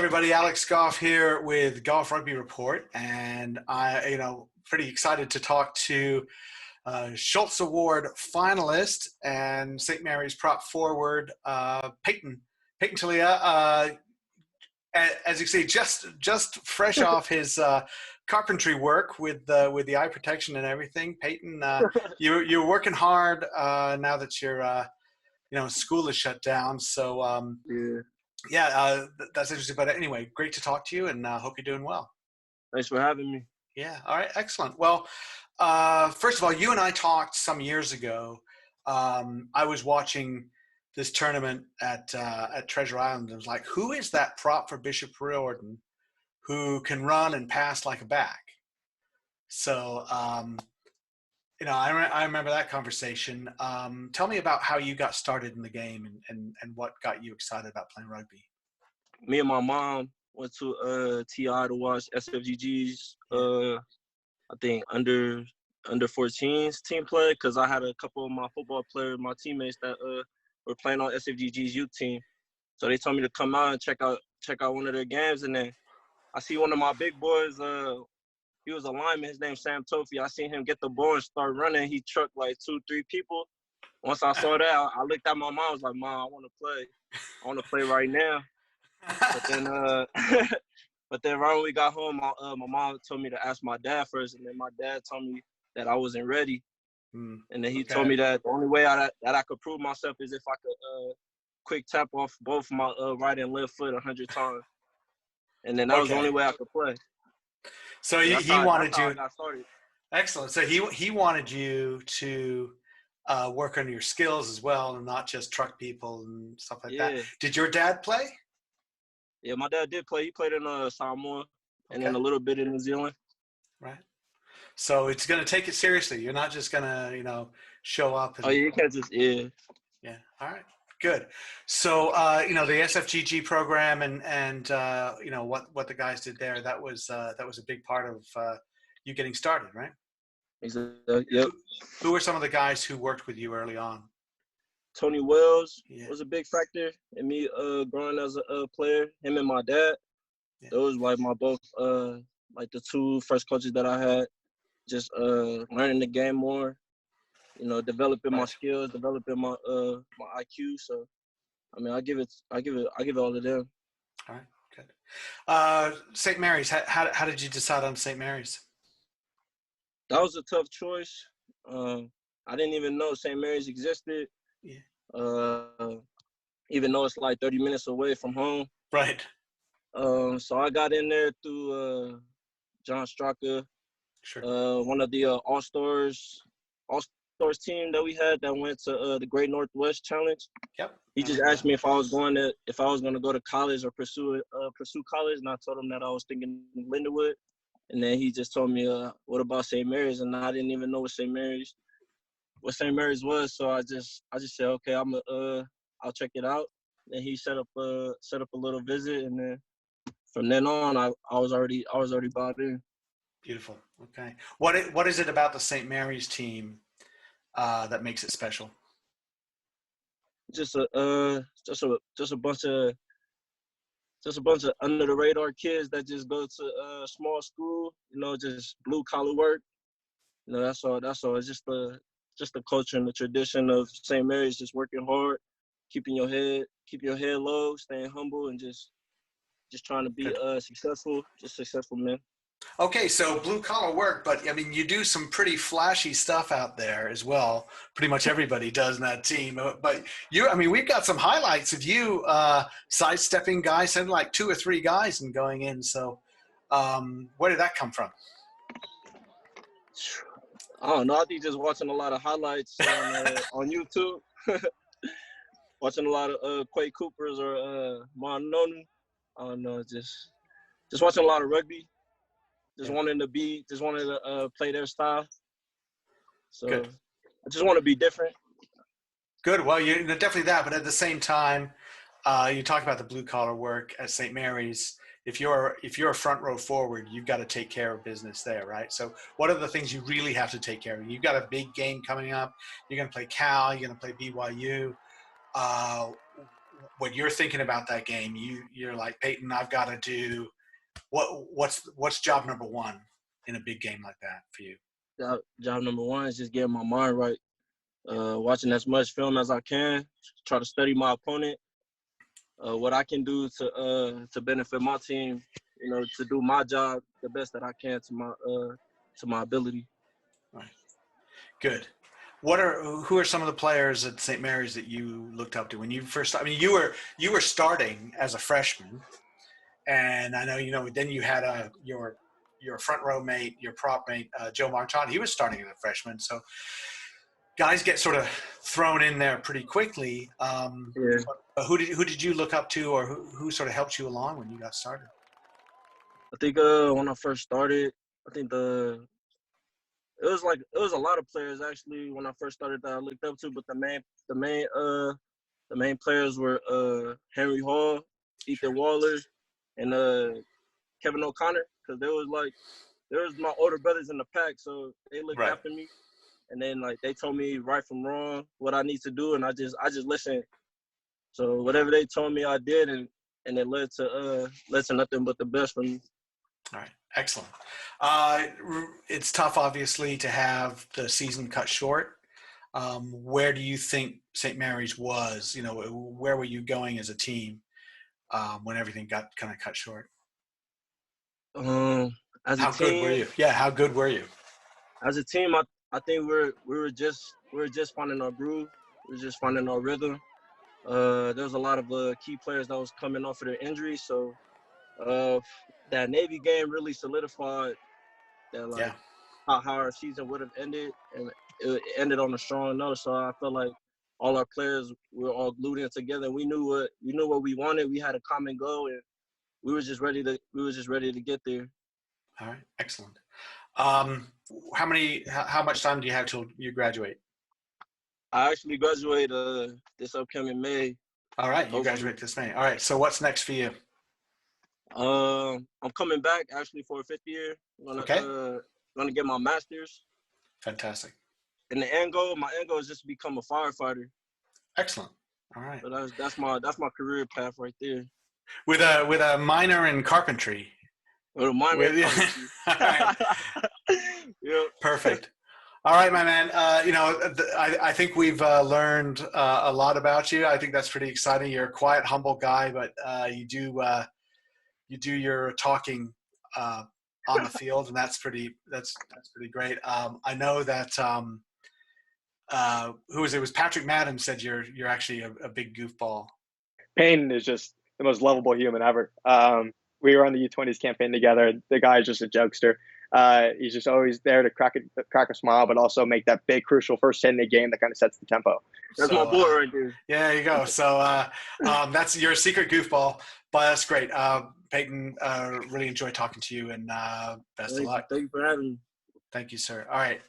everybody. Alex Goff here with Golf Rugby Report, and pretty excited to talk to Scholz Award finalist and St. Mary's prop forward Payton Telea. As you see, just fresh off his carpentry work with the eye protection and everything. Payton, you're working hard now that your school is shut down. So that's interesting. But anyway, great to talk to you, and hope you're doing well. Thanks for having me. Yeah. All right. Excellent. Well, first of all, you and I talked some years ago. I was watching this tournament at Treasure Island. I was like, who is that prop for Bishop Riordan who can run and pass like a back? So, I remember that conversation. Tell me about how you got started in the game and what got you excited about playing rugby. Me and my mom went to TI to watch SFGG's, I think, under 14s team play, because I had a couple of my football players, my teammates that were playing on SFGG's youth team. So they told me to come out and check out one of their games. And then I see one of my big boys, he was a lineman. His name's Sam Tofi. I seen him get the ball and start running. He trucked like 2-3 people. Once I saw that, I looked at my mom. I was like, Mom, I want to play. I want to play right now. But then right when we got home, my mom told me to ask my dad first. And then my dad told me that I wasn't ready. And then he told me that the only way that I could prove myself is if I could quick tap off both my right and left foot 100 times. And then that was the only way I could play. So he wanted you. I got started. Excellent. So he wanted you to work on your skills as well, and not just truck people and stuff like that. Did your dad play? Yeah, my dad did play. He played in Samoa and then a little bit in New Zealand. Right. So it's going to take it seriously. You're not just going to, show up. And, you can't just, Yeah. All right. Good. So, the SFGG program and what the guys did there, that was a big part of you getting started, right? Exactly. Yep. Who were some of the guys who worked with you early on? Tony Wells was a big factor in me growing as a player. Him and my dad. Yeah. Those like my both like the two first coaches that I had. Just learning the game more, developing my skills, developing my my IQ. So, I mean, I give it all to them. All right, good. St. Mary's. How did you decide on St. Mary's? That was a tough choice. I didn't even know St. Mary's existed. Yeah. Even though it's like 30 minutes away from home. Right. So I got in there through John Straka. Sure. One of the All-Stars team that we had that went to the Great Northwest Challenge. Yep. He just asked me if I was going to go to college or pursue college, and I told him that I was thinking Lindenwood. And then he just told me, "What about St. Mary's?" And I didn't even know what St. Mary's was. So I just said, "Okay, I'll check it out." And he set up a little visit, and then from then on, I was already bought in. Beautiful. Okay. What is it about the St. Mary's team that makes it special? Just a bunch of under the radar kids that just go to small school. Just blue collar work. That's all. It's just the culture and the tradition of St. Mary's, just working hard, keeping your head low, staying humble, and just trying to be successful men. Okay, so blue-collar work, but, I mean, you do some pretty flashy stuff out there as well. Pretty much everybody does in that team. But we've got some highlights of you sidestepping guys, sending like 2 or 3 guys and going in. So where did that come from? I don't know. I think just watching a lot of highlights on YouTube. Watching a lot of Quay Coopers or Mononu. I don't know, just watching a lot of rugby. Just wanted to play their style. So good. I just want to be different. Good. Well, you're definitely that. But at the same time, you talk about the blue collar work at St. Mary's. If you're a front row forward, you've got to take care of business there, right? So what are the things you really have to take care of? You've got a big game coming up. You're going to play Cal. You're going to play BYU. when you're thinking about that game, you're like, Payton, I've got to do what's job number one in a big game like that for you? Job number one is just getting my mind right. Watching as much film as I can, try to study my opponent, what I can do to benefit my team, to do my job the best that I can to my ability. Right. Good. Who are some of the players at St. Mary's that you looked up to when you first? I mean, you were starting as a freshman, and I know then you had your front row mate, your prop mate, Joe Marchand. He was starting as a freshman, so guys get sort of thrown in there pretty quickly. Yeah. Who did you look up to, or who sort of helped you along when you got started? I think when I first started, I think it was a lot of players actually when I first started that I looked up to, but the main players were Henry Hall, Ethan Waller, and Kevin O'Connor, because there was my older brothers in the pack, so they looked Right. after me, and then they told me right from wrong, what I need to do, and I just listened. So whatever they told me, I did, and it led to nothing but the best for me. All right, excellent. It's tough, obviously, to have the season cut short. Where do you think St. Mary's was? Where were you going as a team when everything got kind of cut short? How good were you? Yeah, how good were you? As a team, I think we were just finding our groove. We were just finding our rhythm. There was a lot of key players that was coming off of their injuries, so that Navy game really solidified that how our season would have ended, and it ended on a strong note. So I felt like all our players were all glued in together. We knew what we wanted. We had a common goal, and we were just ready to get there. All right, excellent. How much time do you have till you graduate? I actually graduate this upcoming May. All right, you graduate this May. All right, so what's next for you? I'm coming back actually for a 5th year. I'm gonna get my master's. Fantastic. And my end goal is just to become a firefighter. Excellent. All right. So that's my career path right there. With a minor in carpentry. With a minor in carpentry. All right. Yep. Perfect. All right, my man. I think we've learned a lot about you. I think that's pretty exciting. You're a quiet, humble guy, but you do your talking on the field, and that's pretty great. I know that who was it? It was Patrick Madden said you're actually a big goofball. Payton is just the most lovable human ever. We were on the U20s campaign together. The guy is just a jokester. He's just always there to crack a smile, but also make that big, crucial first hit in the game that kind of sets the tempo. That's my boy right there. Yeah, there you go. So that's your secret goofball, but that's great. Payton, really enjoyed talking to you, and best of luck. Thank you for having me. Thank you, sir. All right.